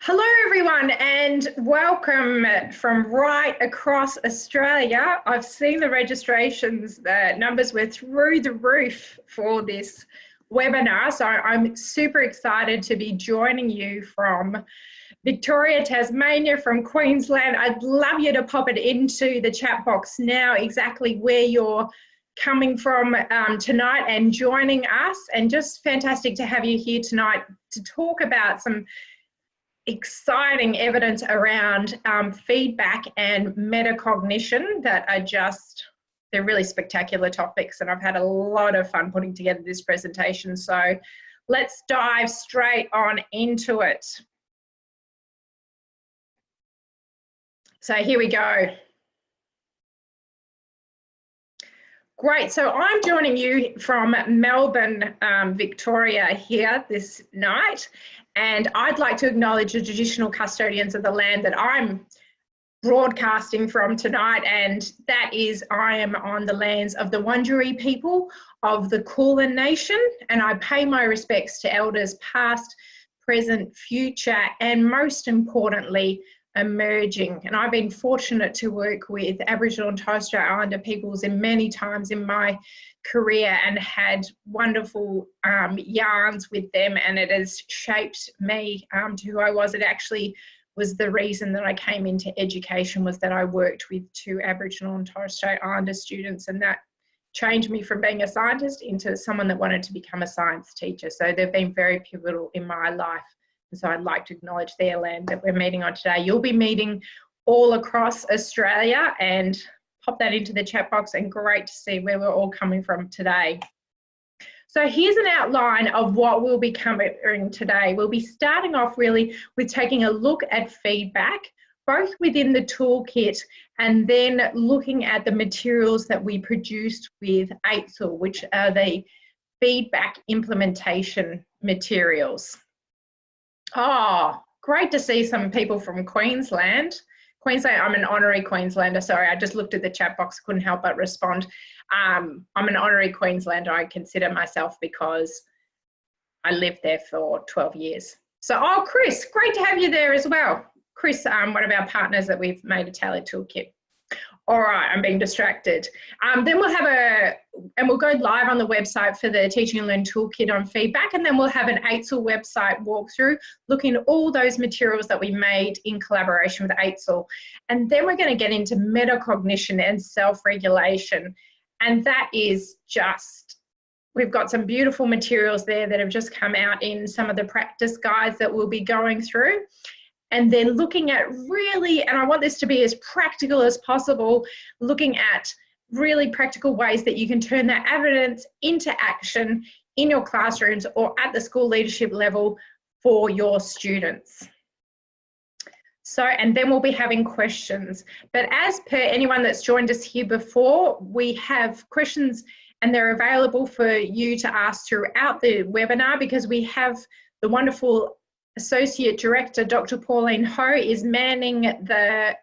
Hello everyone and welcome from right across Australia. I've seen the registrations, the numbers were through the roof for this webinar, so I'm super excited to be joining you from Victoria, Tasmania, from Queensland. I'd love you to pop it into the chat box now exactly where you're coming from tonight and joining us, and just fantastic to have you here tonight to talk about some exciting evidence around feedback and metacognition that are they're really spectacular topics, and I've had a lot of fun putting together this presentation. So let's dive straight on into it. So here we go. Great, so I'm joining you from Melbourne, Victoria here this night, and I'd like to acknowledge the traditional custodians of the land that I'm broadcasting from tonight, and that is I am on the lands of the Wurundjeri people of the Kulin Nation, and I pay my respects to elders past, present, future, and most importantly, emerging. And I've been fortunate to work with Aboriginal and Torres Strait Islander peoples in many times in my career and had wonderful yarns with them, and it has shaped me to who I was. It actually was the reason that I came into education, was that I worked with two Aboriginal and Torres Strait Islander students, and that changed me from being a scientist into someone that wanted to become a science teacher. So they've been very pivotal in my life. So I'd like to acknowledge their land that we're meeting on today. You'll be meeting all across Australia, and pop that into the chat box, and great to see where we're all coming from today. So here's an outline of what we'll be covering today. We'll be starting off really with taking a look at feedback, both within the toolkit and then looking at the materials that we produced with AITSL, which are the feedback implementation materials. Oh, great to see some people from Queensland. I'm an honorary Queenslander. Sorry, I just looked at the chat box, couldn't help but respond. I'm an honorary Queenslander, I consider myself, because I lived there for 12 years. So, oh, Chris, great to have you there as well. Chris, one of our partners that we've made a tailored toolkit. All right, I'm being distracted. Then we'll have we'll go live on the website for the Teaching and Learn Toolkit on feedback, and then we'll have an AITSL website walkthrough looking at all those materials that we made in collaboration with AITSL. And then we're going to get into metacognition and self-regulation. And that is just, we've got some beautiful materials there that have just come out in some of the practice guides that we'll be going through. And then looking at really, and I want this to be as practical as possible, looking at really practical ways that you can turn that evidence into action in your classrooms or at the school leadership level for your students. So, and then we'll be having questions. But as per anyone that's joined us here before, we have questions and they're available for you to ask throughout the webinar, because we have the wonderful Associate Director, Dr. Pauline Ho, is manning the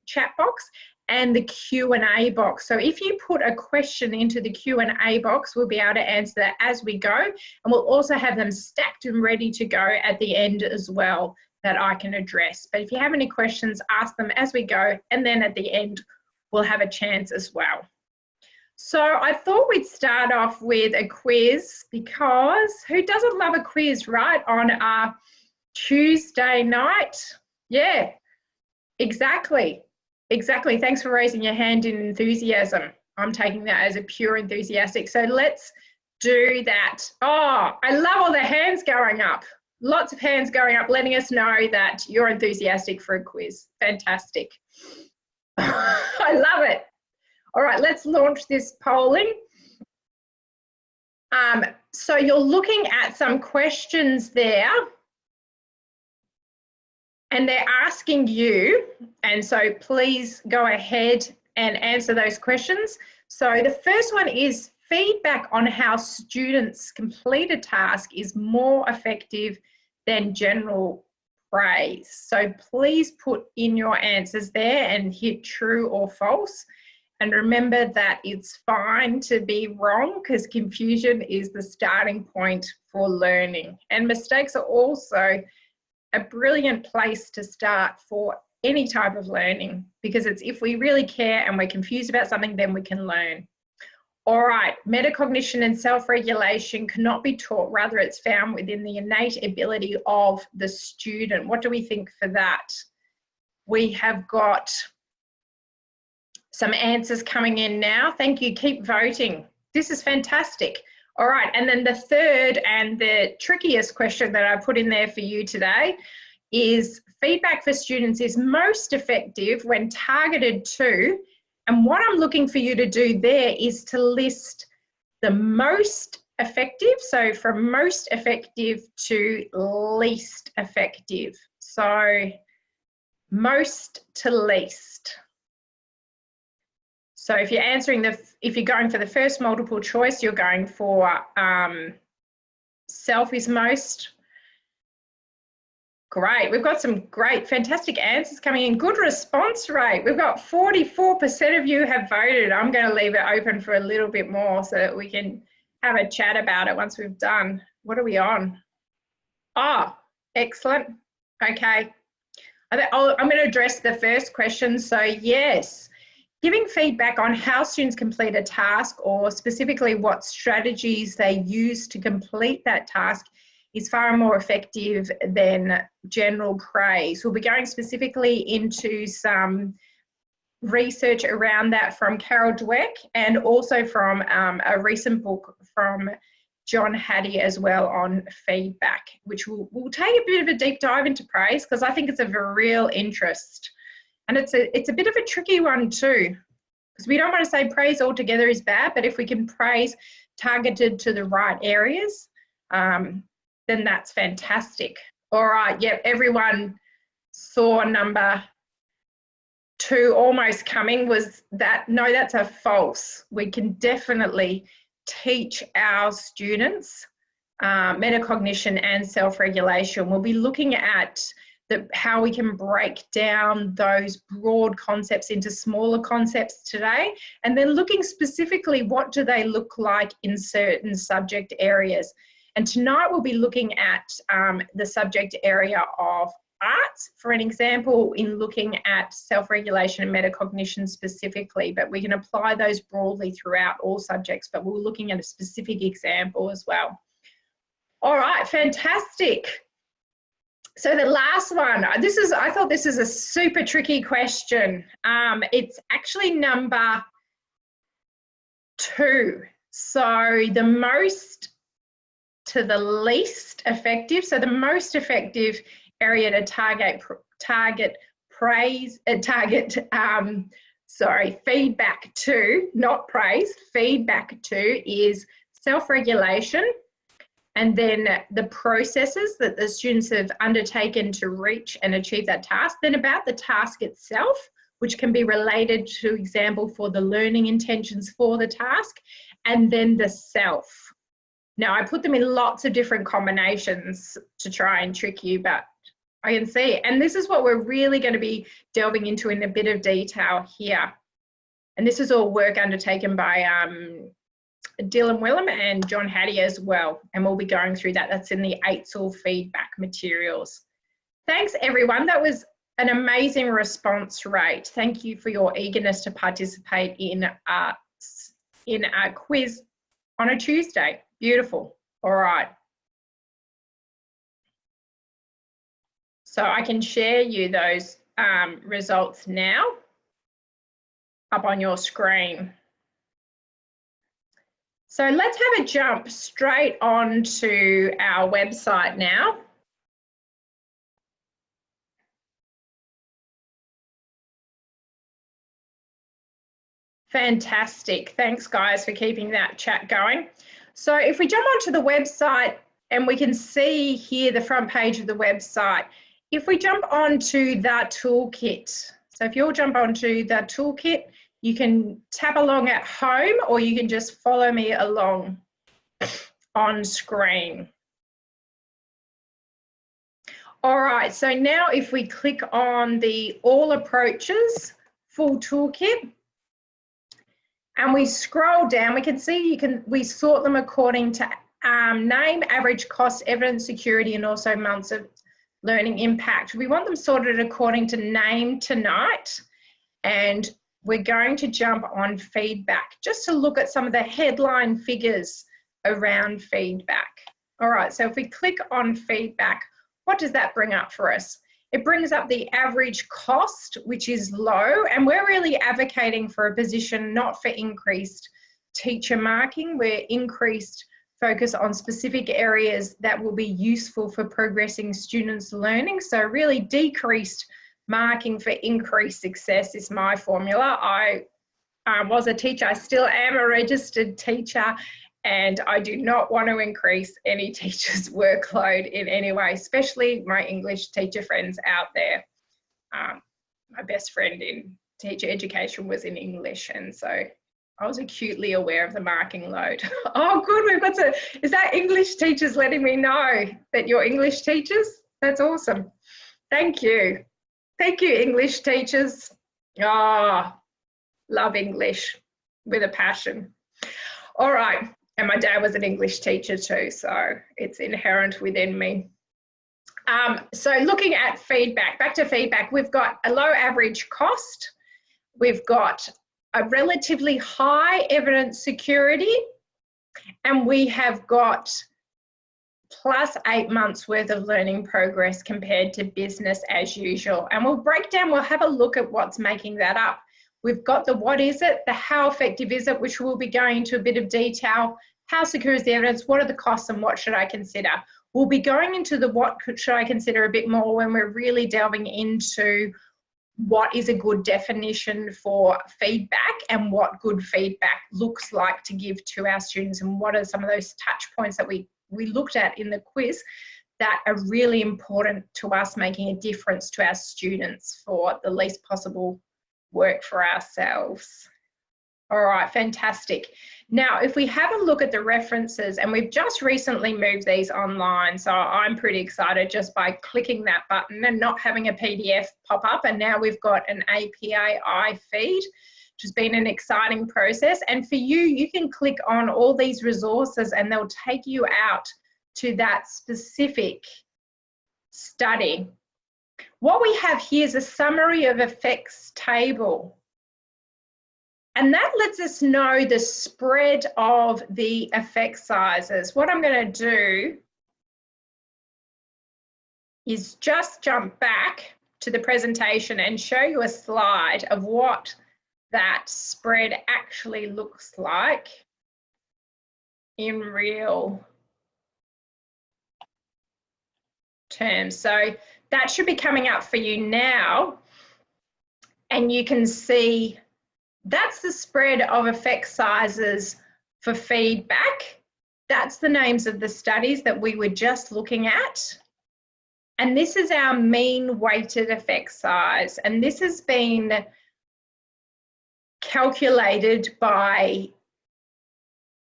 chat box and the Q&A box. So if you put a question into the Q&A box, we'll be able to answer that as we go. And we'll also have them stacked and ready to go at the end as well that I can address. But if you have any questions, ask them as we go. And then at the end, we'll have a chance as well. So I thought we'd start off with a quiz, because who doesn't love a quiz, right? On a Tuesday night. Yeah, exactly. Exactly. Thanks for raising your hand in enthusiasm. I'm taking that as a pure enthusiastic. So let's do that. Oh, I love all the hands going up. Lots of hands going up, letting us know that you're enthusiastic for a quiz. Fantastic. I love it. All right, let's launch this polling. So you're looking at some questions there, and they're asking you, and so please go ahead and answer those questions. So the first one is feedback on how students complete a task is more effective than general praise. So please put in your answers there and hit true or false. And remember that it's fine to be wrong, because confusion is the starting point for learning. And mistakes are also a brilliant place to start for any type of learning, because it's if we really care and we're confused about something, then we can learn. All right, metacognition and self-regulation cannot be taught, rather it's found within the innate ability of the student. What do we think for that? We have got some answers coming in now. Thank you, keep voting. This is fantastic. All right, and then the third and the trickiest question that I put in there for you today is feedback for students is most effective when targeted to, and what I'm looking for you to do there is to list the most effective, so from most effective to least effective. So most to least. So if you're answering if you're going for the first multiple choice, you're going for self is most. Great, we've got some great, fantastic answers coming in. Good response rate. We've got 44% of you have voted. I'm going to leave it open for a little bit more so that we can have a chat about it once we've done. What are we on? Oh, excellent. Okay. I'm going to address the first question. So yes, giving feedback on how students complete a task, or specifically what strategies they use to complete that task, is far more effective than general praise. We'll be going specifically into some research around that from Carol Dweck, and also from a recent book from John Hattie as well on feedback, which we'll take a bit of a deep dive into praise, because I think it's of a real interest. And it's a bit of a tricky one too, because we don't want to say praise altogether is bad, but if we can praise targeted to the right areas, then that's fantastic. All right, yep, everyone saw number 2 almost coming. Was that, no, that's a false. We can definitely teach our students metacognition and self-regulation. We'll be looking at how we can break down those broad concepts into smaller concepts today, and then looking specifically what do they look like in certain subject areas. And tonight we'll be looking at the subject area of arts, for an example, in looking at self-regulation and metacognition specifically, but we can apply those broadly throughout all subjects, but we're looking at a specific example as well. All right, fantastic. So the last one, I thought this is a super tricky question. It's actually number 2. So the most to the least effective. So the most effective area to feedback to, not praise, feedback to is self-regulation, and then the processes that the students have undertaken to reach and achieve that task, then about the task itself, which can be related to example for the learning intentions for the task, and then the self. Now, I put them in lots of different combinations to try and trick you, but I can see, and this is what we're really going to be delving into in a bit of detail here. And this is all work undertaken by Dylan Willem and John Hattie as well, and we'll be going through that. That's in the AITSL feedback materials. Thanks, everyone. That was an amazing response rate. Thank you for your eagerness to participate in a quiz on a Tuesday. Beautiful. All right. So I can share you those results now up on your screen. So let's have a jump straight on to our website now. Fantastic. Thanks, guys, for keeping that chat going. So if we jump onto the website, and we can see here the front page of the website, if we jump onto the toolkit, so if you'll jump onto the toolkit, you can tap along at home, or you can just follow me along on screen. All right, so now if we click on the All Approaches full toolkit, and we scroll down, we can see we sort them according to name, average cost, evidence security, and also months of learning impact. We want them sorted according to name tonight, and we're going to jump on feedback just to look at some of the headline figures around feedback. All right, so if we click on feedback, what does that bring up for us? It brings up the average cost, which is low, and we're really advocating for a position not for increased teacher marking. We're increased focus on specific areas that will be useful for progressing students' learning. So really decreased marking for increased success is my formula. I was a teacher, I still am a registered teacher, and I do not want to increase any teacher's workload in any way, especially my English teacher friends out there. My best friend in teacher education was in English, and so I was acutely aware of the marking load. Oh, good, we've got to, is that English teachers letting me know that you're English teachers? That's awesome. Thank you. Thank you, English teachers. Oh, love English with a passion. All right, and my dad was an English teacher too, so it's inherent within me. So looking at feedback, back to feedback, we've got a low average cost. We've got a relatively high evidence security, and we have got plus 8 months worth of learning progress compared to business as usual. And we'll break down, we'll have a look at what's making that up. We've got the what is it, the how effective is it, which we'll be going into a bit of detail. How secure is the evidence? What are the costs and what should I consider? We'll be going into the what should I consider a bit more when we're really delving into what is a good definition for feedback and what good feedback looks like to give to our students, and what are some of those touch points that we looked at in the quiz that are really important to us making a difference to our students for the least possible work for ourselves. All right, fantastic. Now, if we have a look at the references, and we've just recently moved these online, so I'm pretty excited just by clicking that button and not having a PDF pop up, and now we've got an API feed, which has been an exciting process. And for you, you can click on all these resources and they'll take you out to that specific study. What we have here is a summary of effects table. And that lets us know the spread of the effect sizes. What I'm going to do is just jump back to the presentation and show you a slide of what that spread actually looks like in real terms. So that should be coming up for you now, and you can see that's the spread of effect sizes for feedback. That's the names of the studies that we were just looking at. And this is our mean weighted effect size. And this has been calculated by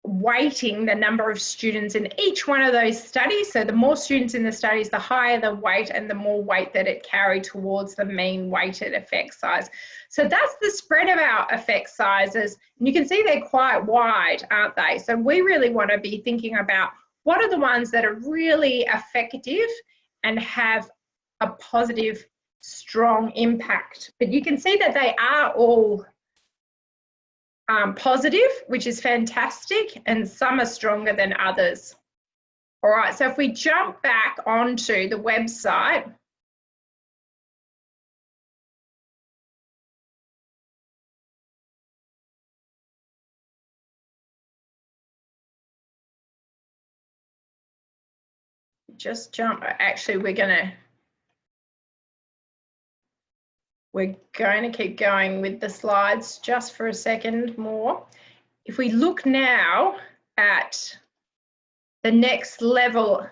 weighting the number of students in each one of those studies. So the more students in the studies, the higher the weight and the more weight that it carried towards the mean weighted effect size. So that's the spread of our effect sizes. And you can see they're quite wide, aren't they? So we really want to be thinking about what are the ones that are really effective and have a positive, strong impact. But you can see that they are all positive, which is fantastic, and some are stronger than others. All right, so if we jump back onto the website, just jump, actually we're going to keep going with the slides just for a second more. If we look now at the next level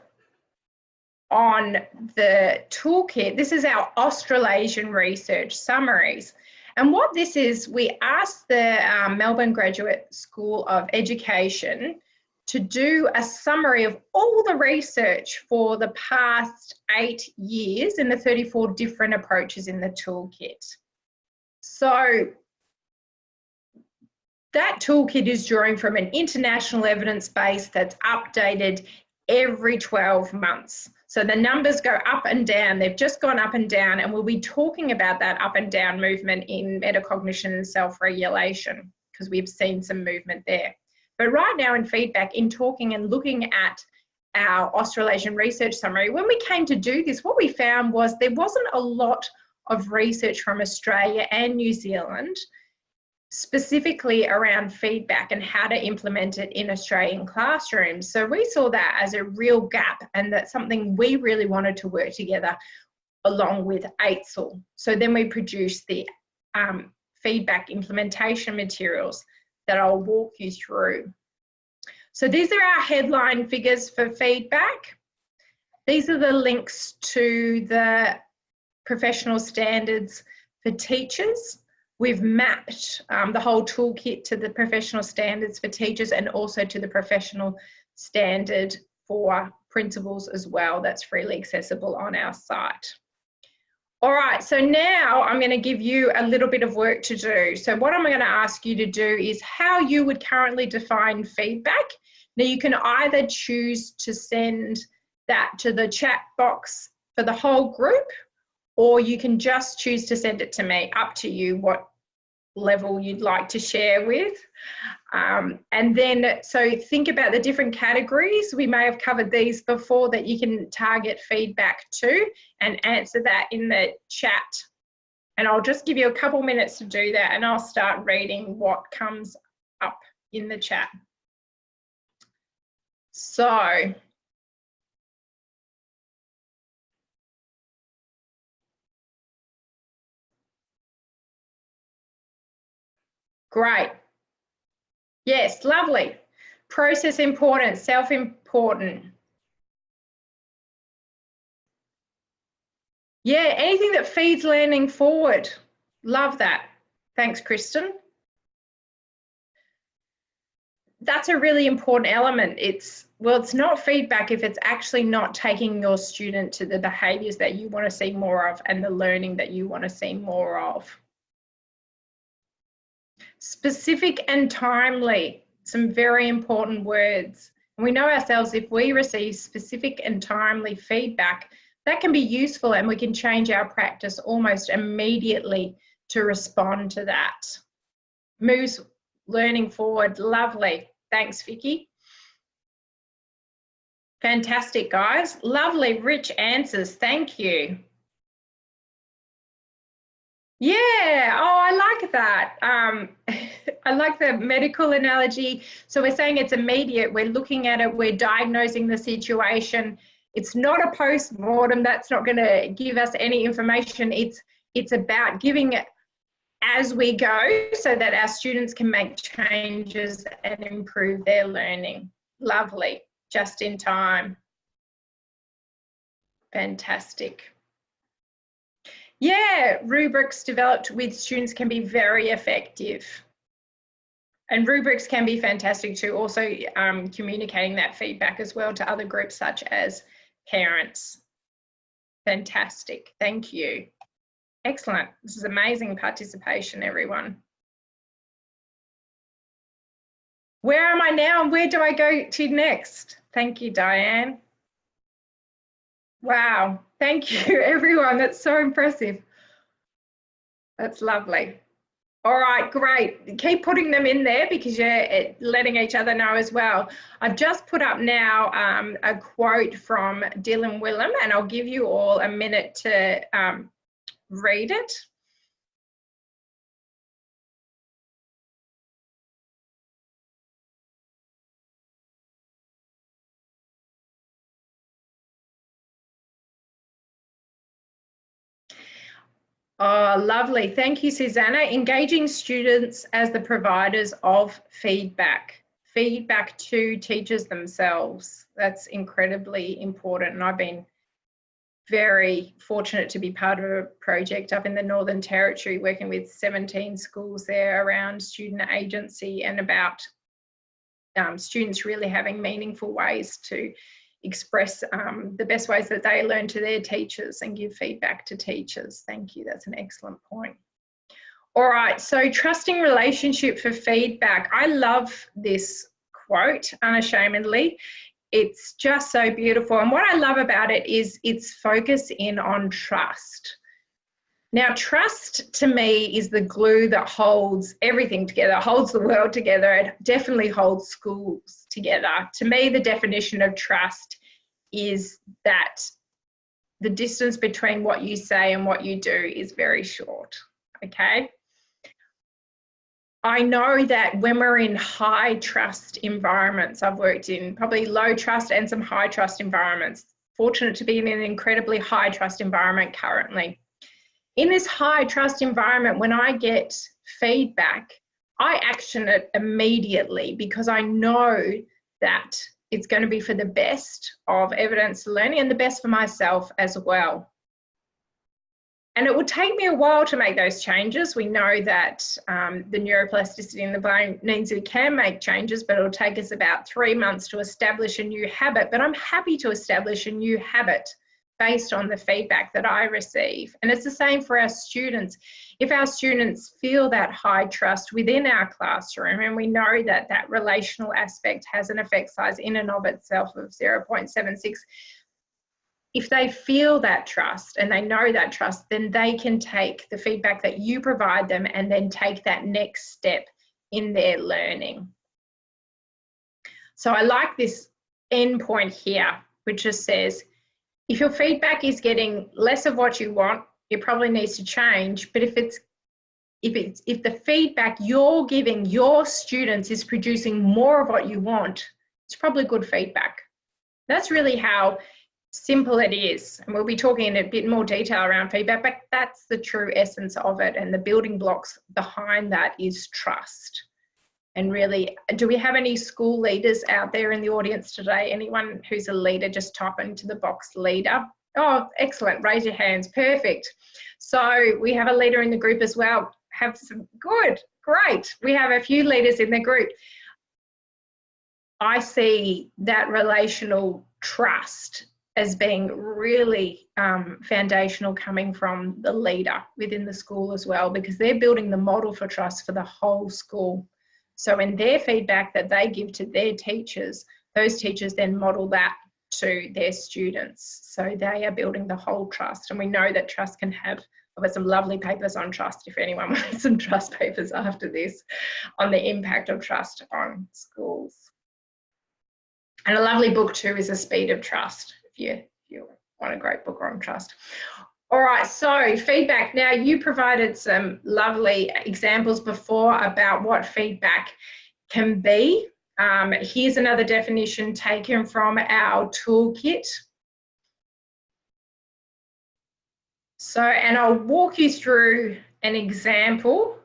on the toolkit, this is our Australasian research summaries. And what this is, we asked the Melbourne Graduate School of Education to do a summary of all the research for the past 8 years in the 34 different approaches in the toolkit. So that toolkit is drawing from an international evidence base that's updated every 12 months. So the numbers go up and down. They've just gone up and down, and we'll be talking about that up and down movement in metacognition and self-regulation, because we've seen some movement there. But right now in feedback, in talking and looking at our Australasian research summary, when we came to do this, what we found was there wasn't a lot of research from Australia and New Zealand specifically around feedback and how to implement it in Australian classrooms. So we saw that as a real gap, and that's something we really wanted to work together along with AITSL. So then we produced the feedback implementation materials that I'll walk you through. So these are our headline figures for feedback. These are the links to the professional standards for teachers. We've mapped the whole toolkit to the professional standards for teachers and also to the professional standard for principals as well. That's freely accessible on our site. All right, so now I'm going to give you a little bit of work to do. So what I'm going to ask you to do is how you would currently define feedback. Now you can either choose to send that to the chat box for the whole group, or you can just choose to send it to me, up to you what level you'd like to share with. And then, so think about the different categories. We may have covered these before that you can target feedback to, and answer that in the chat. And I'll just give you a couple minutes to do that, and I'll start reading what comes up in the chat. So, great. Yes, lovely. Process important, self-important. Yeah, anything that feeds learning forward. Love that. Thanks, Kristen. That's a really important element. Well, it's not feedback if it's actually not taking your student to the behaviours that you want to see more of and the learning that you want to see more of. Specific and timely, some very important words. And we know ourselves, if we receive specific and timely feedback, that can be useful, and we can change our practice almost immediately to respond to that. Moves learning forward. Lovely. Thanks, Vicky. Fantastic, guys. Lovely, rich answers. Thank you. Yeah, oh, I like that. I like the medical analogy. So we're saying it's immediate. We're looking at it. We're diagnosing the situation. It's not a post-mortem. That's not going to give us any information. It's about giving it as we go so that our students can make changes and improve their learning. Lovely. Just in time. Fantastic. Yeah, rubrics developed with students can be very effective. And rubrics can be fantastic too, also communicating that feedback as well to other groups such as parents. Fantastic, thank you. Excellent, this is amazing participation, everyone. Where am I now and where do I go to next? Thank you, Diane. Wow, thank you, everyone. That's so impressive. That's lovely. All right, great. Keep putting them in there because you're letting each other know as well. I've just put up now a quote from Dylan Willem, and I'll give you all a minute to read it. Oh, lovely. Thank you, Susanna. Engaging students as the providers of feedback. Feedback to teachers themselves. That's incredibly important. And I've been very fortunate to be part of a project up in the Northern Territory working with 17 schools there around student agency and about students really having meaningful ways to express the best ways that they learn to their teachers and give feedback to teachers. Thank you, that's an excellent point. All right, so trusting relationship for feedback. I love this quote, unashamedly. It's just so beautiful. And what I love about it is its focus in on trust. Now, trust to me is the glue that holds everything together, holds the world together. It definitely holds schools together. To me, the definition of trust is that the distance between what you say and what you do is very short, okay? I know that when we're in high trust environments, I've worked in probably low trust and some high trust environments. Fortunate to be in an incredibly high trust environment currently. In this high trust environment, when I get feedback, I action it immediately because I know that it's going to be for the best of evidence learning and the best for myself as well. And it will take me a while to make those changes. We know that the neuroplasticity in the brain means we can make changes, but it'll take us about 3 months to establish a new habit. But I'm happy to establish a new habit based on the feedback that I receive. And it's the same for our students. If our students feel that high trust within our classroom, and we know that that relational aspect has an effect size in and of itself of 0.76, if they feel that trust and they know that trust, then they can take the feedback that you provide them and then take that next step in their learning. So I like this end point here, which just says, if your feedback is getting less of what you want, it probably needs to change. But if the feedback you're giving your students is producing more of what you want, it's probably good feedback. That's really how simple it is. And we'll be talking in a bit more detail around feedback, but that's the true essence of it. And the building blocks behind that is trust. And really, do we have any school leaders out there in the audience today? Anyone who's a leader, just type into the box leader. Oh, excellent. Raise your hands. Perfect. So we have a leader in the group as well. Have some good, great. We have a few leaders in the group. I see that relational trust as being really foundational coming from the leader within the school as well, because they're building the model for trust for the whole school. So in their feedback that they give to their teachers, those teachers then model that to their students. So they are building the whole trust. And we know that trust can have, I've got some lovely papers on trust if anyone wants some trust papers after this, on the impact of trust on schools. And a lovely book too is The Speed of Trust, if you want a great book on trust. All right, so feedback. Now, you provided some lovely examples before about what feedback can be. Here's another definition taken from our toolkit. So, and I'll walk you through an example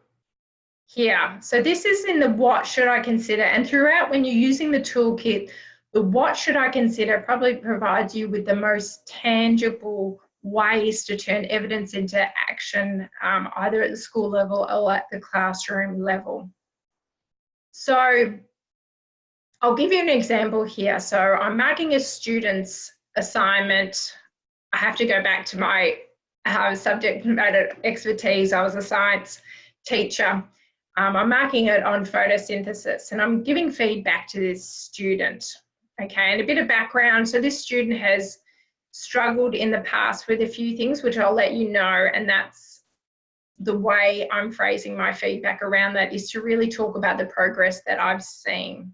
here. So this is in the what should I consider, and throughout when you're using the toolkit, the what should I consider probably provides you with the most tangible ways to turn evidence into action, either at the school level or at the classroom level. So I'll give you an example here. So I'm marking a student's assignment. I have to go back to my subject matter expertise. I was a science teacher. I'm marking it on photosynthesis, and I'm giving feedback to this student. Okay, and a bit of background. So this student has struggled in the past with a few things, which I'll let you know, and that's the way I'm phrasing my feedback around that, is to really talk about the progress that I've seen.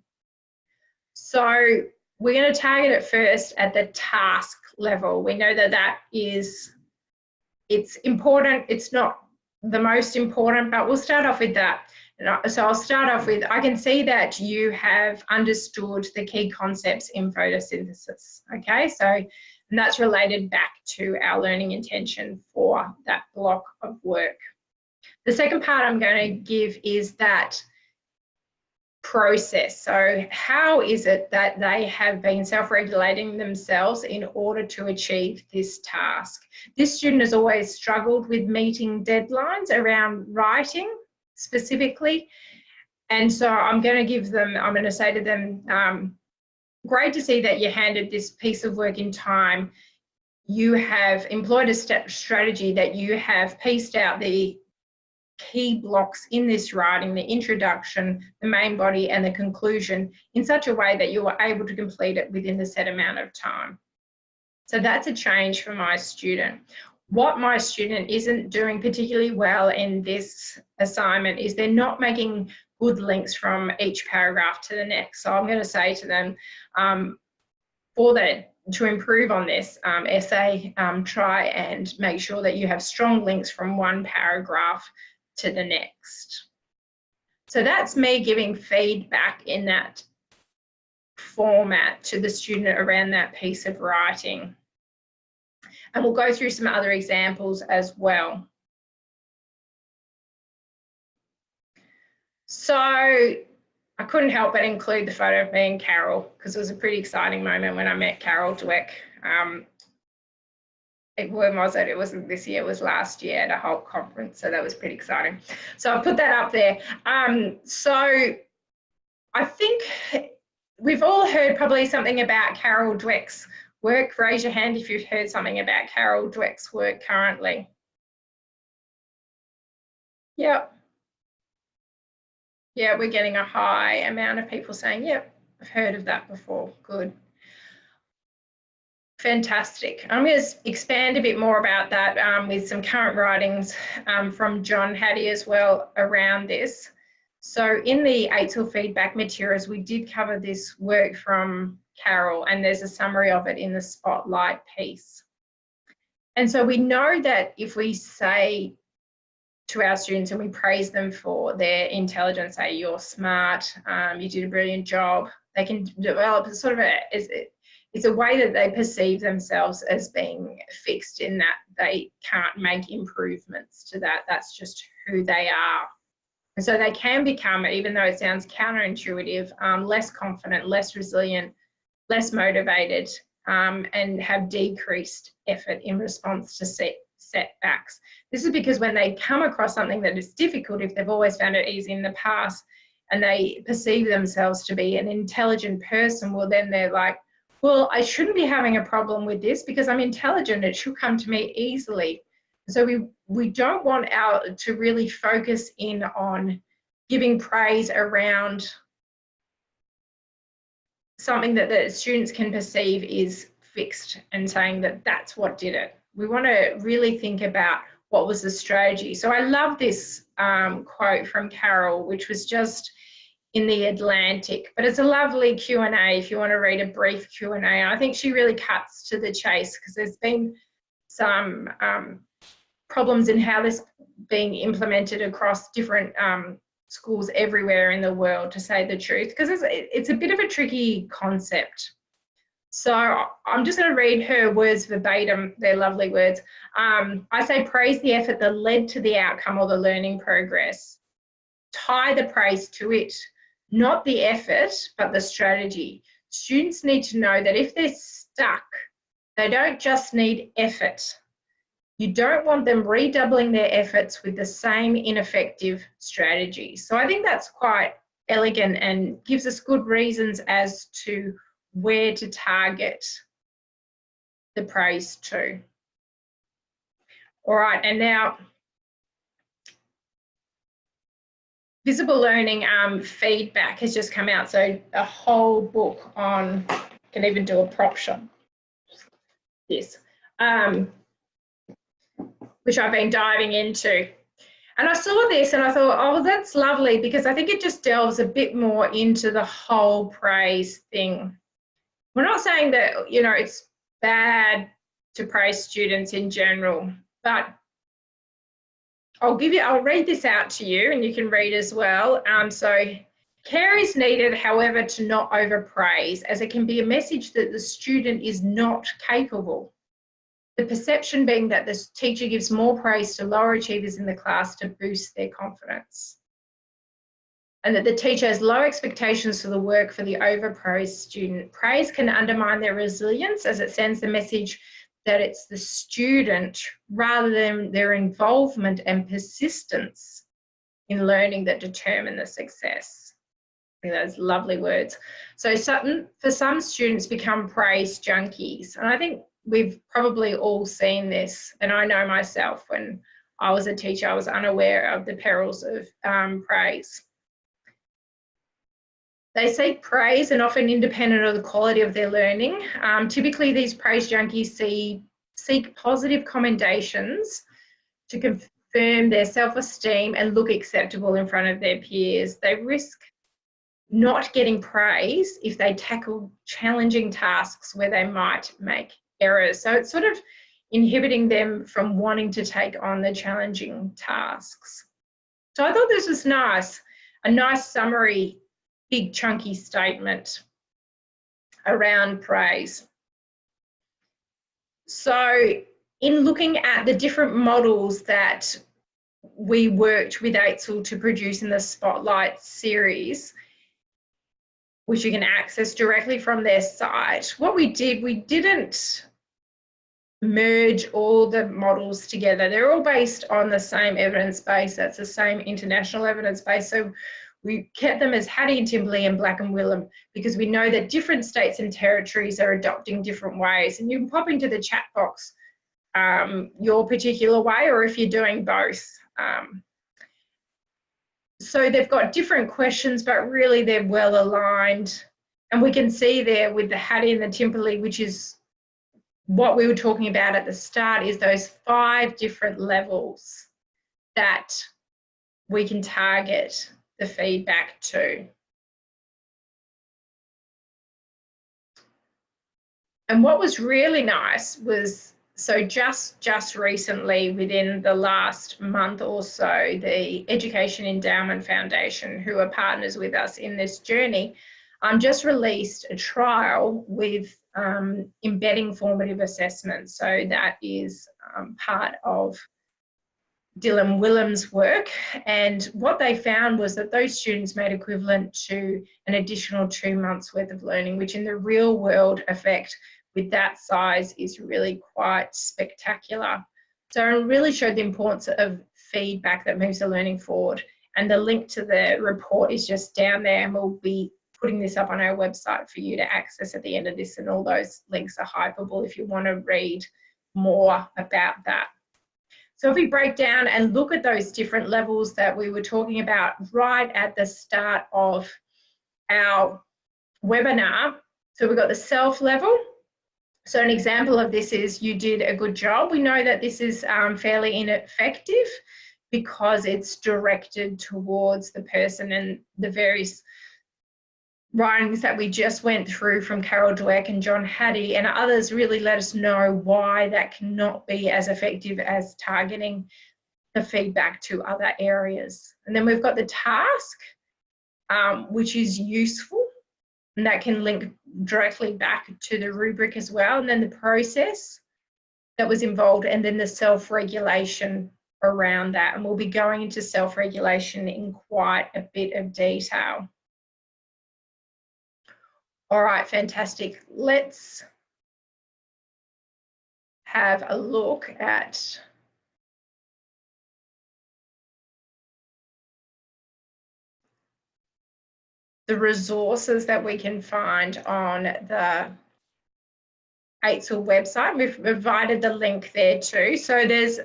So we're going to target it first at the task level. We know that that is, it's important. It's not the most important, but we'll start off with that. So I'll start off with, I can see that you have understood the key concepts in photosynthesis. Okay, so and that's related back to our learning intention for that block of work. The second part I'm going to give is that process. So how is it that they have been self-regulating themselves in order to achieve this task? This student has always struggled with meeting deadlines around writing specifically. And so I'm going to give them, I'm going to say to them, great to see that you handed this piece of work in time. You have employed a strategy that you have pieced out the key blocks in this writing, the introduction, the main body, and the conclusion, in such a way that you are able to complete it within the set amount of time. So that's a change for my student. What my student isn't doing particularly well in this assignment is they're not making good links from each paragraph to the next. So I'm going to say to them, to improve on this essay, try and make sure that you have strong links from one paragraph to the next. So that's me giving feedback in that format to the student around that piece of writing. And we'll go through some other examples as well. So I couldn't help but include the photo of me and Carol, because it was a pretty exciting moment when I met Carol Dweck. When was it? It wasn't this year, it was last year at a Holt conference, so that was pretty exciting. So I put that up there. So I think we've all heard probably something about Carol Dweck's work. Raise your hand if you've heard something about Carol Dweck's work currently. Yep. Yeah, we're getting a high amount of people saying, yep, I've heard of that before. Good. Fantastic. I'm going to expand a bit more about that with some current writings from John Hattie as well around this. So in the ATEL feedback materials, we did cover this work from Carol, and there's a summary of it in the spotlight piece. And so we know that if we say to our students and we praise them for their intelligence, say you're smart, you did a brilliant job, they can develop sort of it's a way that they perceive themselves as being fixed, in that they can't make improvements to that. That's just who they are. And so they can become, even though it sounds counterintuitive, less confident, less resilient, less motivated, and have decreased effort in response to setbacks. This is because when they come across something that is difficult, if they've always found it easy in the past and they perceive themselves to be an intelligent person, well, then they're like, well, I shouldn't be having a problem with this because I'm intelligent. It should come to me easily. So we don't want to really focus in on giving praise around something that the students can perceive is fixed and saying that that's what did it. We want to really think about what was the strategy. So I love this quote from Carol, which was just in the Atlantic, but it's a lovely Q&A if you want to read a brief Q&A. I think she really cuts to the chase, because there's been some problems in how this being implemented across different schools everywhere in the world, to say the truth, because it's a bit of a tricky concept. So I'm just going to read her words verbatim. They're lovely words. I say praise the effort that led to the outcome or the learning progress. Tie the praise to it, not the effort, but the strategy. Students need to know that if they're stuck, they don't just need effort. You don't want them redoubling their efforts with the same ineffective strategy. So I think that's quite elegant and gives us good reasons as to where to target the praise to. All right, and now visible learning feedback has just come out. So a whole book on, can even do a prop shot. Yes. Which I've been diving into. And I saw this and I thought, oh, that's lovely, because I think it just delves a bit more into the whole praise thing. We're not saying that, you know, it's bad to praise students in general, but I'll read this out to you and you can read as well. So care is needed, however, to not overpraise, as it can be a message that the student is not capable. The perception being that the teacher gives more praise to lower achievers in the class to boost their confidence. And that the teacher has low expectations for the work for the overpraised student. Praise can undermine their resilience, as it sends the message that it's the student rather than their involvement and persistence in learning that determine the success. I think those lovely words. So for some students become praise junkies. And I think we've probably all seen this, and I know myself when I was a teacher, I was unaware of the perils of praise. They seek praise and often independent of the quality of their learning. Typically, these praise junkies seek positive commendations to confirm their self-esteem and look acceptable in front of their peers. They risk not getting praise if they tackle challenging tasks where they might make errors. So it's sort of inhibiting them from wanting to take on the challenging tasks. So I thought this was nice, a nice summary, big chunky statement around praise. So in looking at the different models that we worked with Eitzel to produce in the Spotlight series, which you can access directly from their site, what we didn't merge all the models together. They're all based on the same evidence base. That's the same international evidence base. So we kept them as Hattie and Timberley and Black and Willem because we know that different states and territories are adopting different ways. And you can pop into the chat box your particular way, or if you're doing both. So they've got different questions, but really they're well aligned. And we can see there with the Hattie and the Timberley, which is what we were talking about at the start, is those 5 different levels that we can target the feedback to. And what was really nice was, so just recently, within the last month or so, the Education Endowment Foundation, who are partners with us in this journey, just released a trial with embedding formative assessment. So that is part of Dylan Willem's work, and what they found was that those students made equivalent to an additional 2 months worth of learning, which in the real world effect with that size is really quite spectacular. So it really showed the importance of feedback that moves the learning forward, and the link to the report is just down there, and we'll be putting this up on our website for you to access at the end of this, and all those links are hyperable if you want to read more about that. So if we break down and look at those different levels that we were talking about right at the start of our webinar, so we've got the self level. So an example of this is you did a good job. We know that this is fairly ineffective because it's directed towards the person, and the various writings that we just went through from Carol Dweck and John Hattie and others really let us know why that cannot be as effective as targeting the feedback to other areas. And then we've got the task, which is useful, and that can link directly back to the rubric as well. And then the process that was involved, and then the self-regulation around that. And we'll be going into self-regulation in quite a bit of detail. All right, fantastic. Let's have a look at the resources that we can find on the Eitzel website. We've provided the link there too. So there's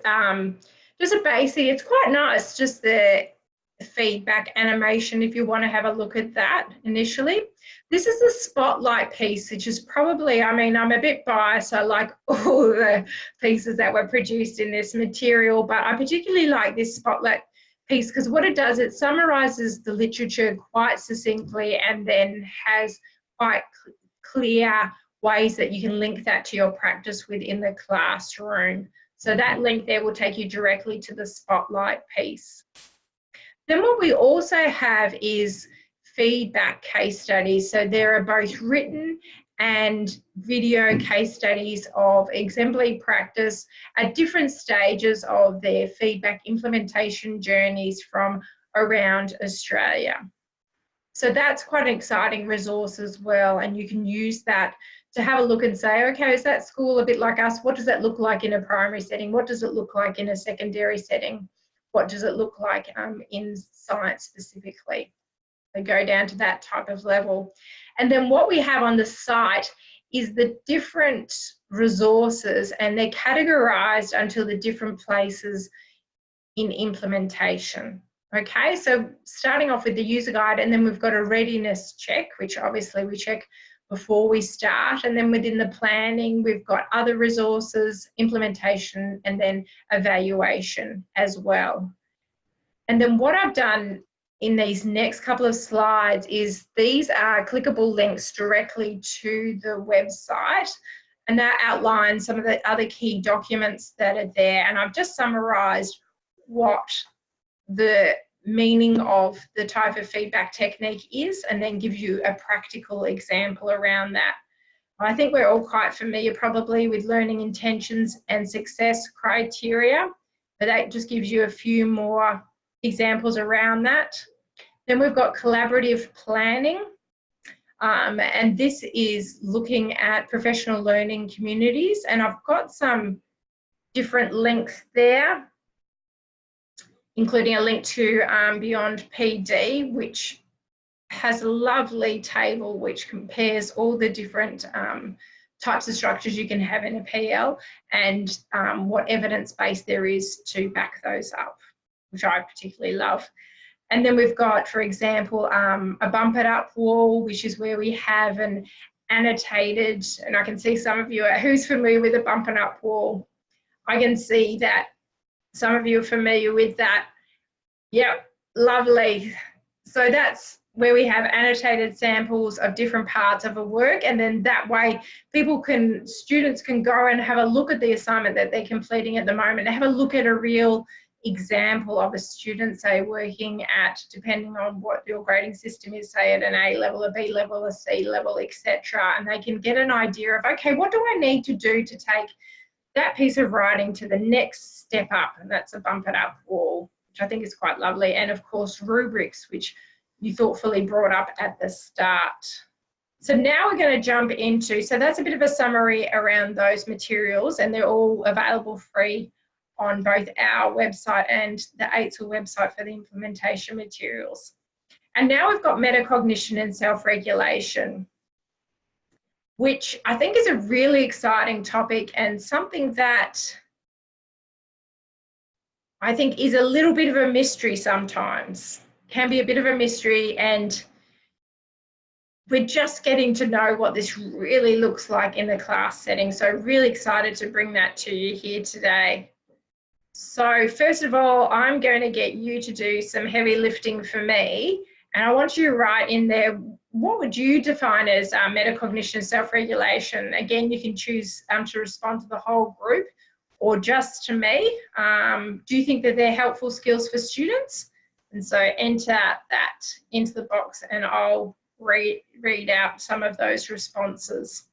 just a basic, it's quite nice, just the feedback animation if you want to have a look at that initially. This is the Spotlight piece, which is probably, I mean, I'm a bit biased. I like all the pieces that were produced in this material, but I particularly like this Spotlight piece because what it does, it summarizes the literature quite succinctly and then has quite clear ways that you can link that to your practice within the classroom. So that link there will take you directly to the Spotlight piece. Then what we also have is feedback case studies. So there are both written and video case studies of exemplary practice at different stages of their feedback implementation journeys from around Australia. So that's quite an exciting resource as well, and you can use that to have a look and say, okay, is that school a bit like us? What does that look like in a primary setting? What does it look like in a secondary setting? What does it look like in science specifically? They go down to that type of level. And then what we have on the site is the different resources, and they're categorized until the different places in implementation. Okay, so starting off with the user guide, and then we've got a readiness check, which obviously we check before we start. And then within the planning, we've got other resources, implementation, and then evaluation as well. And then what I've done in these next couple of slides is these are clickable links directly to the website, and that outlines some of the other key documents that are there. And I've just summarized what the meaning of the type of feedback technique is, and then give you a practical example around that. I think we're all quite familiar probably with learning intentions and success criteria, but that just gives you a few more examples around that. Then we've got collaborative planning, and this is looking at professional learning communities, and I've got some different links there, including a link to Beyond PD, which has a lovely table which compares all the different types of structures you can have in a PL and what evidence base there is to back those up, which I particularly love. And then we've got, for example, a bump it up wall, which is where we have an annotated, and I can see some of you, who's familiar with a bump it up wall? I can see that some of you are familiar with that. Yep, lovely. So that's where we have annotated samples of different parts of a work, and then that way students can go and have a look at the assignment that they're completing at the moment, and have a look at a real example of a student, say, working at, depending on what your grading system is, say at an A level, a B level, a C level, etc. And they can get an idea of, okay, what do I need to do to take that piece of writing to the next step up? And that's a bump it up wall, which I think is quite lovely. And of course, rubrics, which you thoughtfully brought up at the start. So now we're going to jump into, so that's a bit of a summary around those materials, and they're all available free on both our website and the AITSL website for the implementation materials. And now we've got metacognition and self-regulation, which I think is a really exciting topic and something that I think is a little bit of a mystery sometimes, can be a bit of a mystery, and we're just getting to know what this really looks like in the class setting. So really excited to bring that to you here today. So first of all, I'm going to get you to do some heavy lifting for me, and I want you to write in there, what would you define as metacognition, self-regulation? Again, you can choose to respond to the whole group or just to me. Do you think that they're helpful skills for students? And so enter that into the box, and I'll read out some of those responses.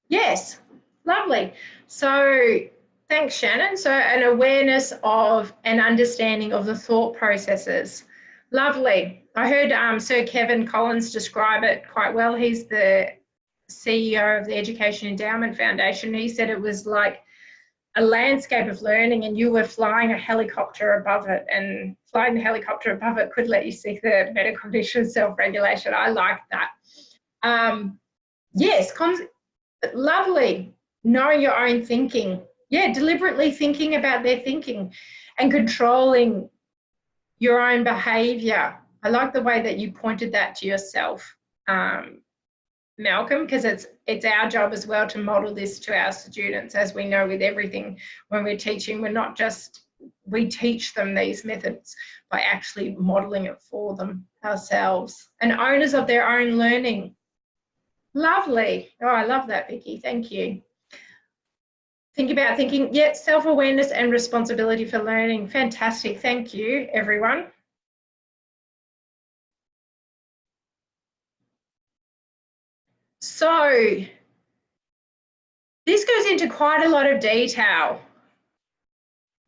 Yes, lovely. So thanks, Shannon. So an awareness of and understanding of the thought processes. Lovely. I heard Sir Kevin Collins describe it quite well. He's the CEO of the Education Endowment Foundation. He said it was like a landscape of learning, and you were flying a helicopter above it, and flying the helicopter above it could let you see the metacognition, self-regulation. I like that. Yes, lovely. Knowing your own thinking. Yeah, deliberately thinking about their thinking and controlling your own behaviour. I like the way that you pointed that to yourself, Malcolm, because it's our job as well to model this to our students. As we know with everything, when we're teaching, we teach them these methods by actually modelling it for them ourselves, and owners of their own learning. Lovely. Oh, I love that, Vicky. Thank you. Think about thinking, yeah, self-awareness and responsibility for learning. Fantastic. Thank you, everyone. So this goes into quite a lot of detail.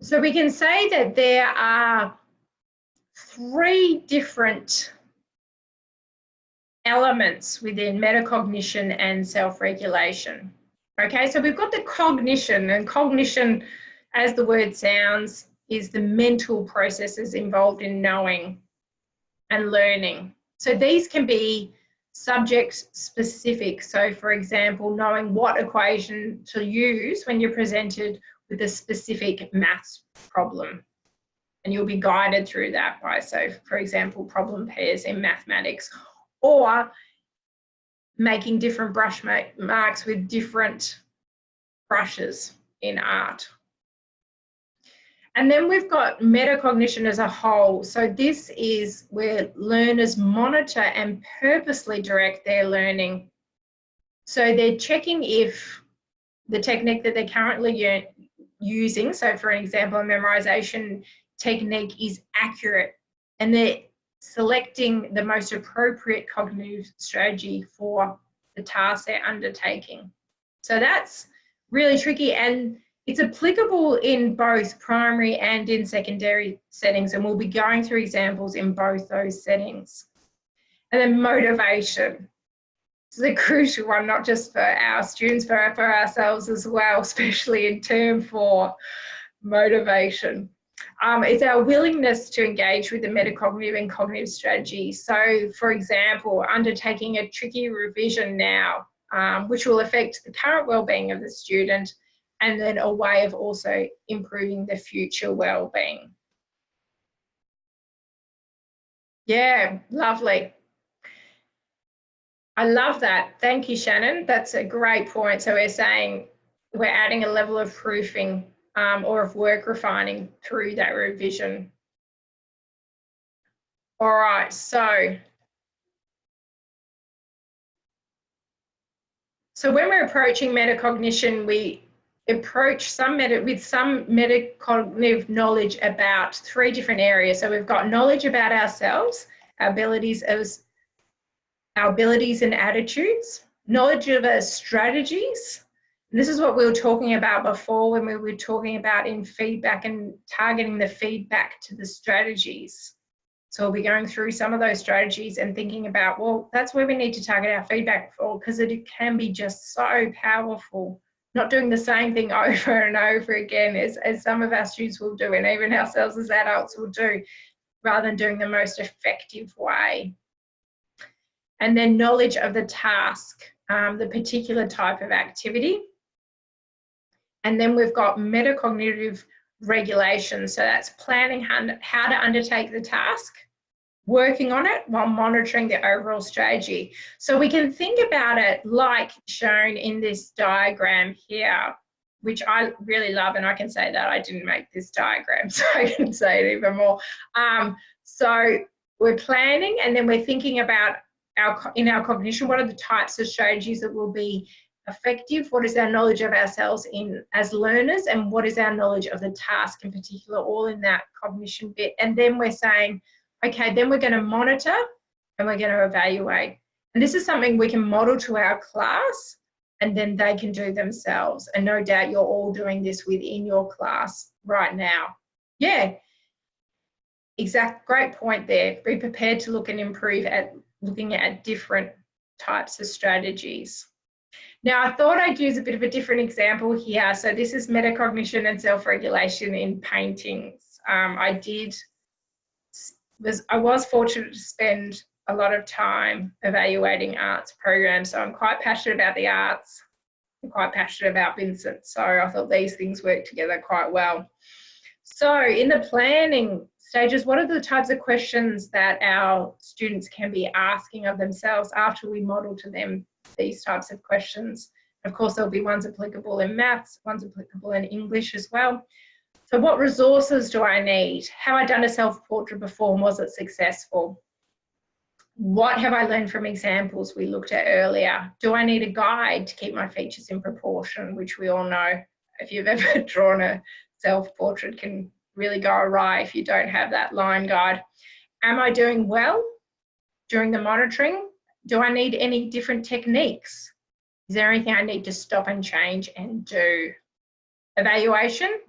So we can say that there are 3 different elements within metacognition and self-regulation. Okay, so we've got the cognition, and cognition, as the word sounds, is the mental processes involved in knowing and learning. So these can be subject specific. So for example, knowing what equation to use when you're presented with a specific maths problem. And you'll be guided through that by, so for example, problem pairs in mathematics, or making different brush marks with different brushes in art. And then we've got metacognition as a whole. So this is where learners monitor and purposely direct their learning. So they're checking if the technique that they're currently using, so for an example, a memorization technique, is accurate, and they're selecting the most appropriate cognitive strategy for the task they're undertaking. So that's really tricky, and it's applicable in both primary and in secondary settings, and we'll be going through examples in both those settings. And then motivation. This is a crucial one, not just for our students, but for ourselves as well, especially in term 4, motivation. It's our willingness to engage with the metacognitive and cognitive strategy. So, for example, undertaking a tricky revision now, which will affect the current wellbeing of the student, and then a way of also improving the future wellbeing. Yeah, lovely. I love that. Thank you, Shannon. That's a great point. So we're saying we're adding a level of proofing or of work refining through that revision. All right, so when we're approaching metacognition, we approach with some metacognitive knowledge about 3 different areas. So we've got knowledge about ourselves, our abilities and attitudes, knowledge of our strategies. And this is what we were talking about before when we were talking about in feedback and targeting the feedback to the strategies. So we'll be going through some of those strategies and thinking about, well, that's where we need to target our feedback for, because it can be just so powerful. Not doing the same thing over and over again as some of our students will do, and even ourselves as adults will do, rather than doing the most effective way. And then knowledge of the task, the particular type of activity. And then we've got metacognitive regulation. So that's planning how to undertake the task, working on it while monitoring the overall strategy. So we can think about it like shown in this diagram here, which I really love, and I can say that I didn't make this diagram, so I can say it even more. So we're planning, and then we're thinking about in our cognition, what are the types of strategies that will be effective? What is our knowledge of ourselves as learners, and what is our knowledge of the task in particular, all in that cognition bit. And then we're saying, okay, then we're going to monitor and we're going to evaluate. And this is something we can model to our class, and then they can do themselves. And no doubt you're all doing this within your class right now. Yeah, great point there. Be prepared to look and improve at looking at different types of strategies. Now, I thought I'd use a bit of a different example here. So this is metacognition and self-regulation in paintings. I was fortunate to spend a lot of time evaluating arts programs. So I'm quite passionate about the arts. I'm quite passionate about Vincent. So I thought these things work together quite well. So in the planning stages, what are the types of questions that our students can be asking of themselves after we model to them these types of questions? Of course, there'll be ones applicable in maths, ones applicable in English as well. So what resources do I need? Have I done a self-portrait before, and was it successful? What have I learned from examples we looked at earlier? Do I need a guide to keep my features in proportion, which we all know, if you've ever drawn a self-portrait, can really go awry if you don't have that line guide. Am I doing well during the monitoring? Do I need any different techniques? Is there anything I need to stop and change and do? Evaluation,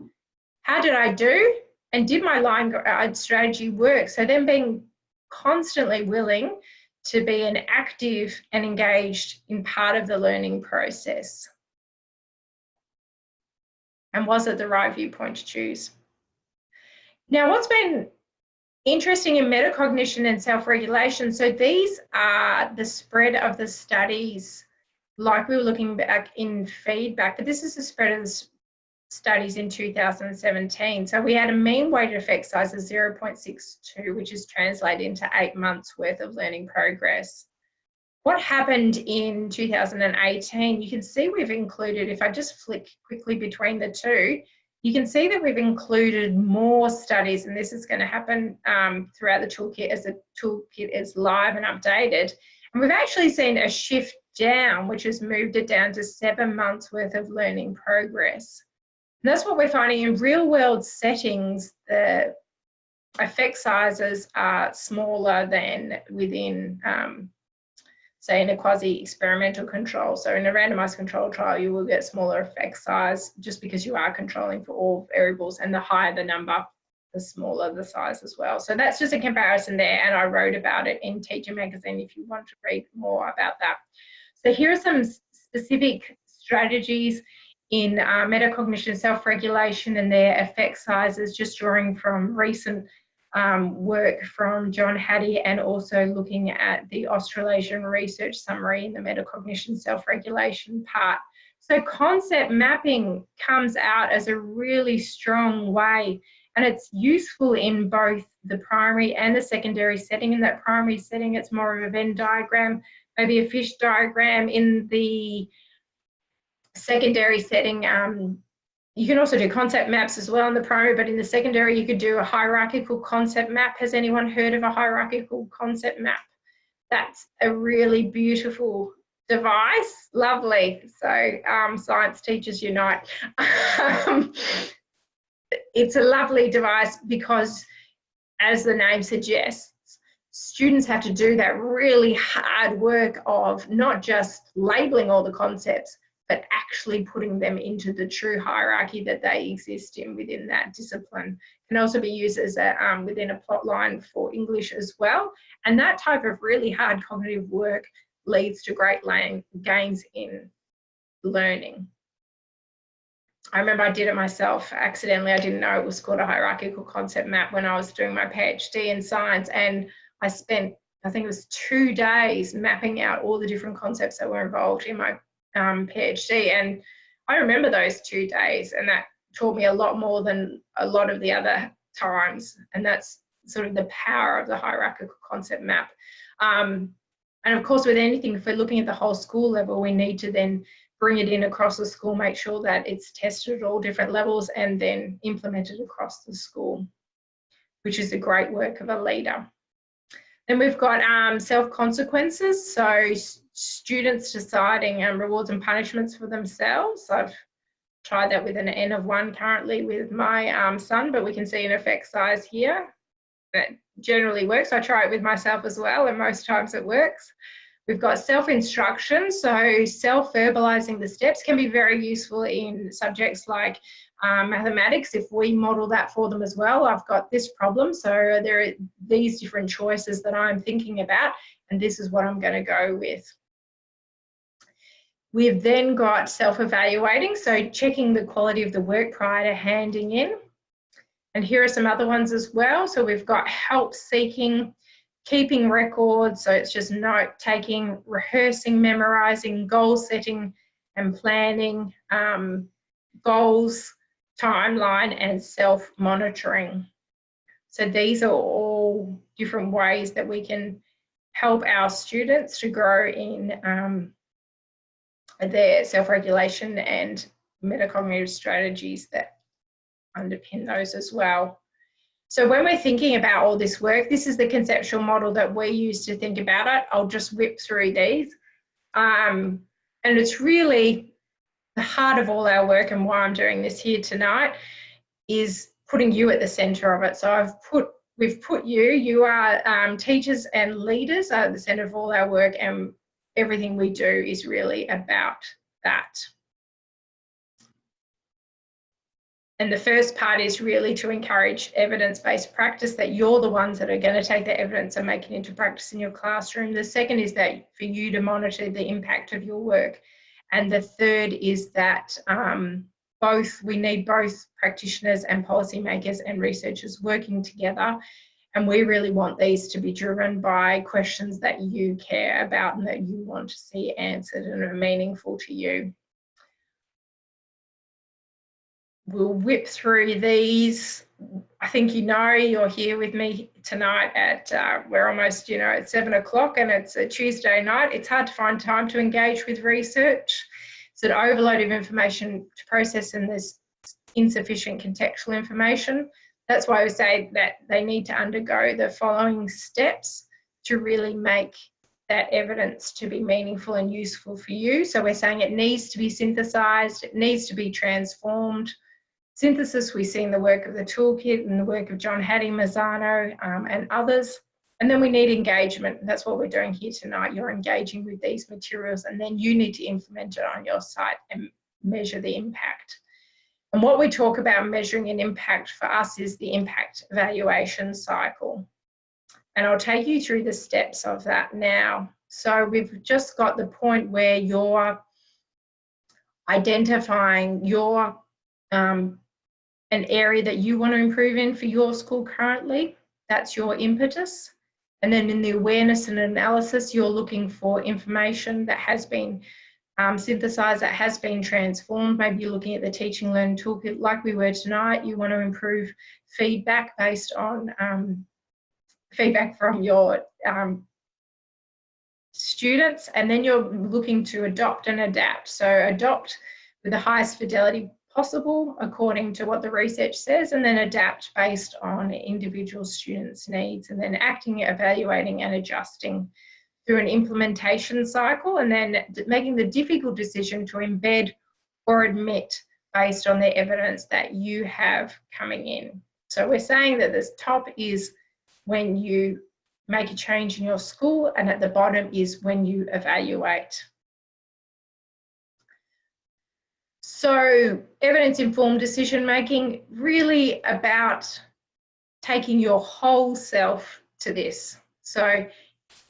how did I do? And did my line guide strategy work? So then being constantly willing to be an active and engaged in part of the learning process. And was it the right viewpoint to choose? Now, what's been interesting in metacognition and self-regulation. So these are the spread of the studies, like we were looking back in feedback, but this is the spread of the studies in 2017. So we had a mean weighted effect size of 0.62, which is translated into 8 months worth of learning progress. What happened in 2018, you can see we've included, if I just flick quickly between the two, you can see that we've included more studies, and this is going to happen throughout the toolkit as the toolkit is live and updated. And we've actually seen a shift down, which has moved it down to 7 months worth of learning progress. And that's what we're finding in real world settings. The effect sizes are smaller than within, say, in a quasi-experimental control. So in a randomized control trial, you will get smaller effect size just because you are controlling for all variables, and the higher the number, the smaller the size as well. So that's just a comparison there, and I wrote about it in Teacher Magazine if you want to read more about that. So here are some specific strategies in metacognition, self-regulation, and their effect sizes, just drawing from recent work from John Hattie, and also looking at the Australasian research summary in the metacognition self-regulation part. So concept mapping comes out as a really strong way, and it's useful in both the primary and the secondary setting. In that primary setting, it's more of a Venn diagram, maybe a fish diagram. In the secondary setting, you can also do concept maps as well in the primary, but in the secondary, you could do a hierarchical concept map. Has anyone heard of a hierarchical concept map? That's a really beautiful device. Lovely. So science teachers unite. It's a lovely device because, as the name suggests, students have to do that really hard work of not just labeling all the concepts, but actually putting them into the true hierarchy that they exist in within that discipline. Can also be used as a, within a plot line for English as well. And that type of really hard cognitive work leads to great gains in learning. I remember I did it myself accidentally. I didn't know it was called a hierarchical concept map when I was doing my PhD in science, and I spent, I think it was 2 days mapping out all the different concepts that were involved in my PhD, and I remember those 2 days, and that taught me a lot more than a lot of the other times. And that's sort of the power of the hierarchical concept map. And of course, with anything, if we're looking at the whole school level, we need to then bring it in across the school, make sure that it's tested at all different levels, and then implemented across the school, which is the great work of a leader. Then we've got self-consequences, so students deciding rewards and punishments for themselves. I've tried that with an N of 1 currently with my son, but we can see an effect size here that generally works. I try it with myself as well, and most times it works. We've got self-instruction, so self-verbalizing the steps can be very useful in subjects like mathematics. If we model that for them as well, I've got this problem, so there are these different choices that I'm thinking about, and this is what I'm going to go with. We've then got self-evaluating, so checking the quality of the work prior to handing in. And here are some other ones as well. So we've got help seeking, keeping records, so it's just note taking, rehearsing, memorizing, goal setting and planning, goals, timeline, and self-monitoring. So these are all different ways that we can help our students to grow in their self-regulation and metacognitive strategies that underpin those as well. So when we're thinking about all this work, this is the conceptual model that we use to think about it. I'll just whip through these. And it's really the heart of all our work, and why I'm doing this here tonight is putting you at the centre of it. So we've put you are teachers and leaders are at the centre of all our work, and everything we do is really about that. And the first part is really to encourage evidence-based practice, that you're the ones that are going to take the evidence and make it into practice in your classroom. The second is that for you to monitor the impact of your work. And the third is that we need both practitioners and policymakers and researchers working together. And we really want these to be driven by questions that you care about and that you want to see answered and are meaningful to you. We'll whip through these. I think you know you're here with me tonight at, we're almost, you know, at 7 o'clock and it's a Tuesday night. It's hard to find time to engage with research. It's an overload of information to process and there's insufficient contextual information. That's why we say that they need to undergo the following steps to really make that evidence to be meaningful and useful for you. So we're saying it needs to be synthesized, it needs to be transformed. Synthesis we see in the work of the toolkit and the work of John Hattie, Mazzano and others. And then we need engagement. That's what we're doing here tonight. You're engaging with these materials and then you need to implement it on your site and measure the impact. And what we talk about measuring an impact for us is the impact evaluation cycle. And I'll take you through the steps of that now. So we've just got the point where you're identifying your an area that you want to improve in for your school currently. That's your impetus. And then in the awareness and analysis, you're looking for information that has been synthesized, that has been transformed. Maybe you're looking at the teaching learning toolkit like we were tonight. You want to improve feedback based on feedback from your students. And then you're looking to adopt and adapt. So adopt with the highest fidelity possible according to what the research says, and then adapt based on individual students' needs, and then acting, evaluating and adjusting through an implementation cycle, and then making the difficult decision to embed or admit based on the evidence that you have coming in. So we're saying that this top is when you make a change in your school, and at the bottom is when you evaluate. So evidence-informed decision-making, really about taking your whole self to this. So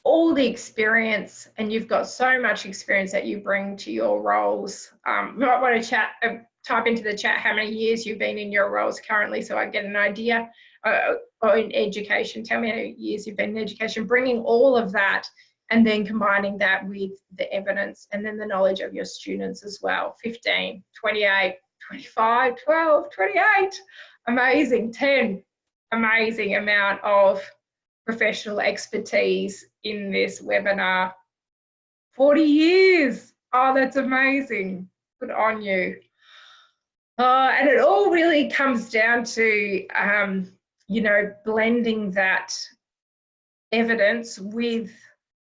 all the experience, and you've got so much experience that you bring to your roles. You might want to type into the chat how many years you've been in your roles currently so I get an idea. Or in education, tell me how many years you've been in education, bringing all of that and then combining that with the evidence and then the knowledge of your students as well. 15, 28, 25, 12, 28, amazing, 10, amazing amount of professional expertise in this webinar. 40 years, oh, that's amazing, good on you. And it all really comes down to, you know, blending that evidence with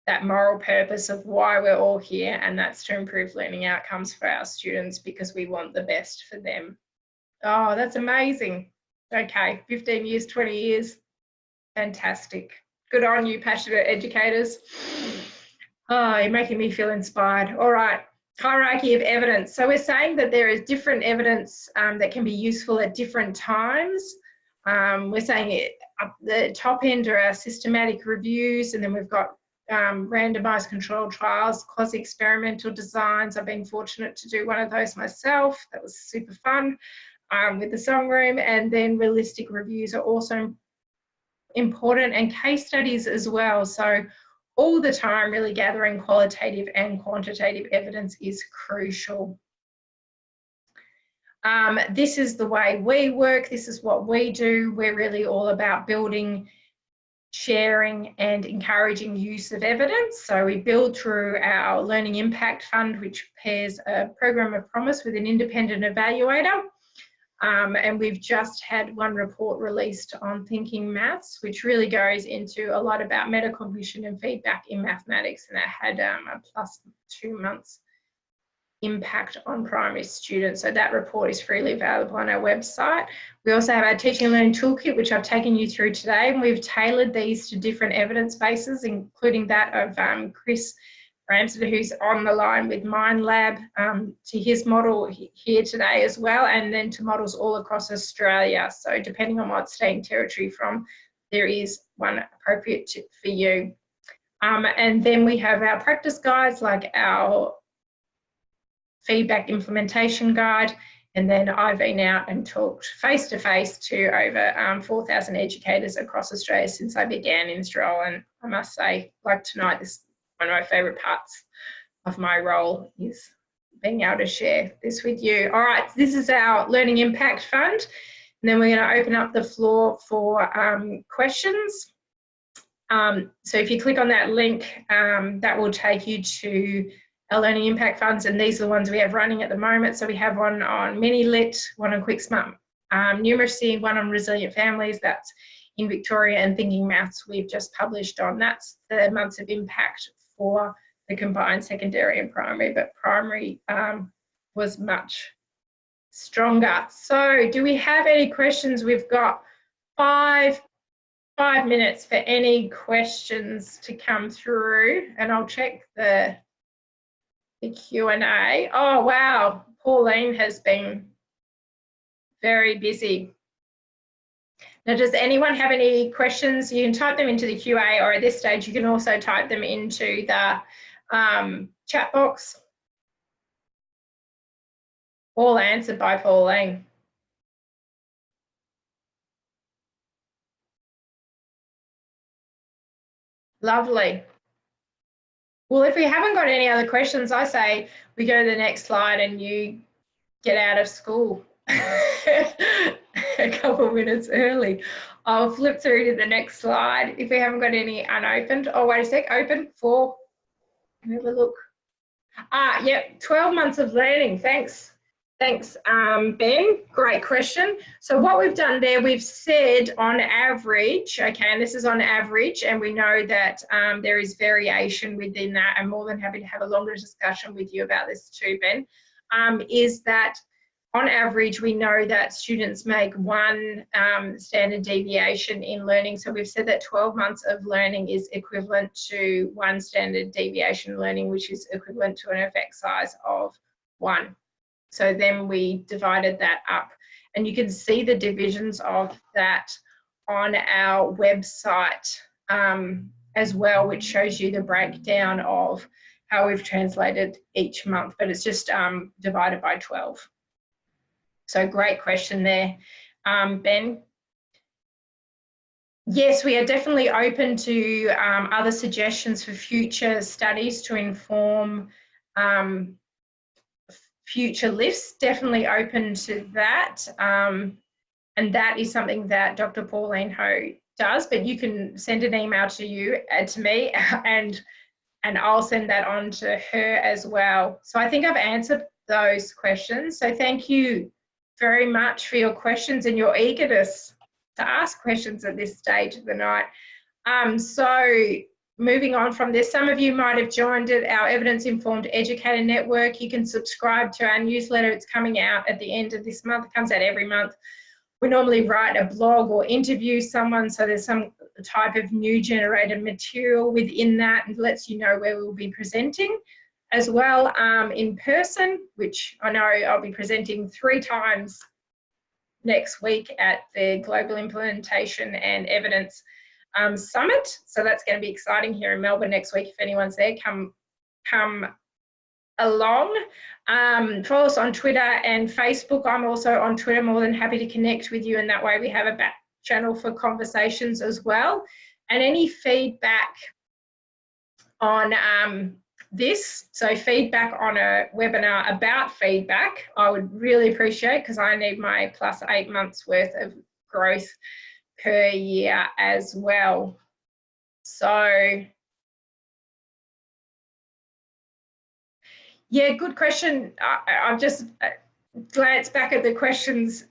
that moral purpose of why we're all here, and that's to improve learning outcomes for our students because we want the best for them. Oh, that's amazing. Okay, 15 years, 20 years, fantastic. Good on you, passionate educators. Oh, you're making me feel inspired. All right, hierarchy of evidence. So we're saying that there is different evidence that can be useful at different times. We're saying at the top end are our systematic reviews, and then we've got randomized controlled trials, quasi-experimental designs. I've been fortunate to do one of those myself. That was super fun with the song room. And then realistic reviews are also important, and case studies as well. So all the time really gathering qualitative and quantitative evidence is crucial. This is the way we work. This is what we do. We're really all about building, sharing and encouraging use of evidence. So we build through our Learning Impact Fund, which pairs a program of promise with an independent evaluator. And we've just had one report released on thinking maths, which really goes into a lot about metacognition and feedback in mathematics, and that had a +2 months impact on primary students. So that report is freely available on our website. We also have our teaching and learning toolkit, which I've taken you through today, and we've tailored these to different evidence bases, including that of Chris Ramsden, who's on the line with MindLab, to his model here today as well, and then to models all across Australia. So depending on what state and territory from, there is one appropriate for you. And then we have our practice guides, like our feedback implementation guide, And then I've been out and talked face-to-face to over 4,000 educators across Australia since I began in this role. And I must say, like tonight, this is one of my favourite parts of my role is being able to share this with you. All right, this is our Learning Impact Fund. And then we're going to open up the floor for questions. So if you click on that link, that will take you to our Learning Impact Funds, and these are the ones we have running at the moment. So we have one on Mini-Lit, one on Quick Smart Numeracy, one on Resilient Families, that's in Victoria, and Thinking Maths we've just published on. That's the months of impact for the combined secondary and primary, but primary was much stronger. So do we have any questions? We've got five minutes for any questions to come through, and I'll check the Q&A. Oh, wow. Pauline has been very busy. Now, does anyone have any questions? You can type them into the QA, or at this stage, you can also type them into the chat box. All answered by Pauline. Lovely. Well, if we haven't got any other questions, I say we go to the next slide and you get out of school a couple of minutes early. I'll flip through to the next slide. If we haven't got any unopened, oh, wait a sec, open for, have a look. Yep, 12 months of learning, thanks. Thanks, Ben, great question. So what we've done there, we've said on average, okay, and this is on average, and we know that there is variation within that. I'm more than happy to have a longer discussion with you about this too, Ben, is that on average, we know that students make one standard deviation in learning. So we've said that 12 months of learning is equivalent to one standard deviation learning, which is equivalent to an effect size of 1. So then we divided that up, and you can see the divisions of that on our website as well, which shows you the breakdown of how we've translated each month, but it's just divided by 12. So great question there, Ben. Yes, we are definitely open to other suggestions for future studies to inform future lifts, definitely open to that. And that is something that Dr. Pauline Ho does, but you can send an email to me, and I'll send that on to her as well. So I think I've answered those questions. So thank you very much for your questions and your eagerness to ask questions at this stage of the night. So moving on from this, some of you might have joined our Evidence-Informed Educator Network. You can subscribe to our newsletter. It's coming out at the end of this month. It comes out every month. We normally write a blog or interview someone, so there's some type of new generated material within that, and lets you know where we'll be presenting. As well, in person, which I know I'll be presenting 3 times next week at the Global Implementation and Evidence Summit. So that's going to be exciting here in Melbourne next week. If anyone's there, come along. Follow us on Twitter and Facebook. I'm also on Twitter, more than happy to connect with you, and that way we have a back channel for conversations as well. And any feedback on this, so feedback on a webinar about feedback, I would really appreciate, because I need my plus 8 months worth of growth per year as well. So yeah, good question. I've just glanced back at the questions.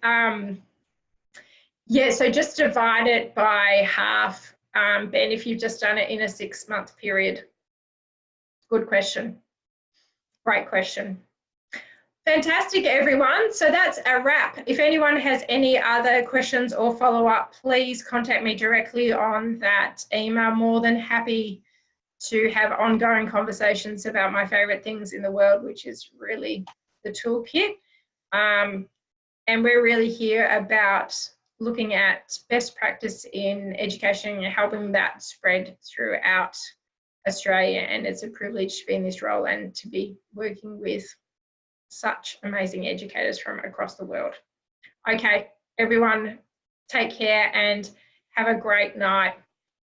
Yeah, so just divide it by half, Ben, if you've just done it in a 6-month period. Good question. Great question. Fantastic, everyone. So that's a wrap. If anyone has any other questions or follow-up, please contact me directly on that email. More than happy to have ongoing conversations about my favourite things in the world, which is really the toolkit. And we're really here about looking at best practice in education and helping that spread throughout Australia, and it's a privilege to be in this role and to be working with such amazing educators from across the world. Okay, everyone, take care and have a great night.